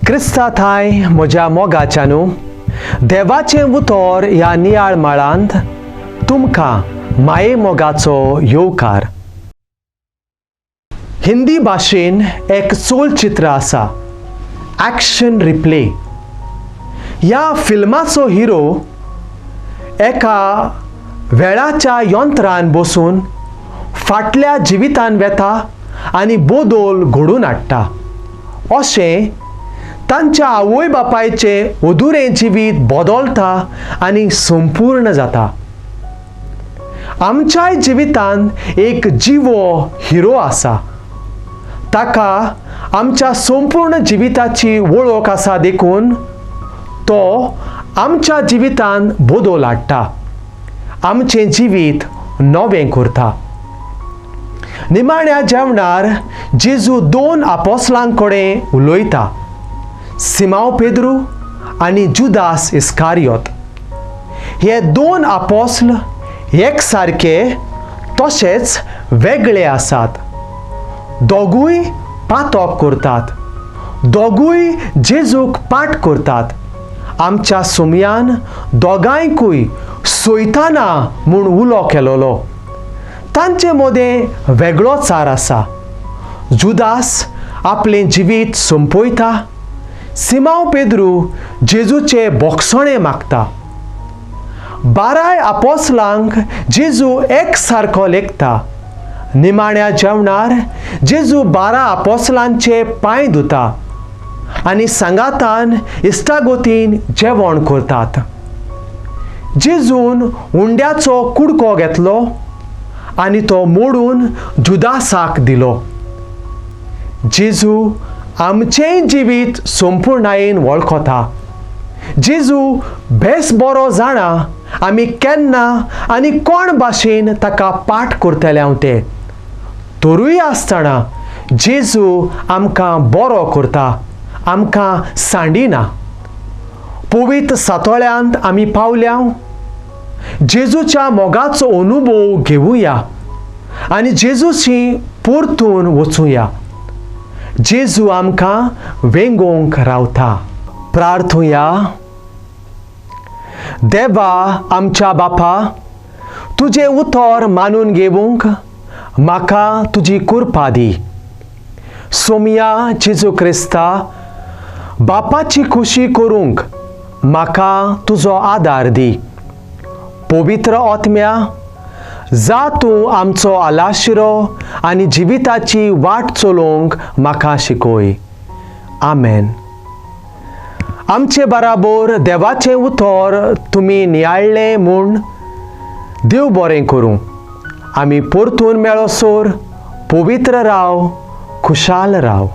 क्रिस्तांत हाय म्हज्या मोगाच्यानू देवाचें उतर ह्या नियाळ माळांत तुमकां माये मोगाचो येवकार. हिंदी भाशेन एक चलचित्र आसा, ॲक्शन रिप्ले. ह्या फिल्माचो हिरो एका वेळाच्या यंत्रान बसून फाटल्या जिवितान वेता आनी बदल घडोवन हाडटा. अशें तांच्या आवय बापायचें अधुरें जिवीत बदलता आनी संपूर्ण जाता. आमच्याय जिवितान एक जिवो हिरो आसा. ताका आमच्या संपूर्ण जिविताची वळख आसा देखून तो आमच्या जिवितान बदल हाडटा, आमचें जिवीत नवें करता. निमाण्या जेवणार जेजू दोन आपोसलां कडेन उलयता, सिमांव पेद्रू आनी जुदास इस्कारियोत. हे दोन आपोसल एक सारके तशेंच वेगळे आसात. दोगूय पातक करतात, दोगूय जेजूक पाट करतात. आमच्या सुमयान दोगांयकूय सोयताना म्हूण उलो केलोलो. तांचे मदें वेगळो चार आसा. जुदास आपलें जिवीत संपयता, सिमांव पेद्रू जेजूचें बोगसणें मागता. 12 आपोसलांक जेजू एक सारको लेखता. निमाण्या जेवणार जेजू 12 आपोसलांचे पांय धुता आनी सांगातान इश्टागोतीन जेवण करतात. जेजून उंड्याचो कुडको घेतलो आनी तो मोडून जुदासाक दिलो. जेजू आमचेंय जिवीत संपूर्णायेन वळखता. जेजू बेस बरो जाणा आमी केन्ना आनी कोण भाशेन ताका पाट करतले हांव ते. तरूय आसतना जेजू आमकां बरो करता, आमकां सांडिना. पवित्र सातोळ्यांत आमी पावल्या. जेजूच्या मोगाचो अनुभव घेवुया आनी जेजूशी परतून वचुया. जेजू आमकां वेंगोंक रावता. प्रार्थुया. देवा आमच्या बापा, तुजें उतर मानून घेवंक म्हाका तुजी कृपा दी. सोमया जेजू क्रिस्ता, बापाची खुशी करूंक म्हाका तुजो आदार दी. पवित्र आत्म्या, जा तूं आमचो आलाशिरो आनी जिविताची वाट चलोवंक म्हाका शिकय. आमेन. आमचे बराबर देवाचें उतर तुमी नियाळ्ळें म्हूण देव बरें करूं. आमी परतून मेळोसोर पवित्र राव, खुशाल राव.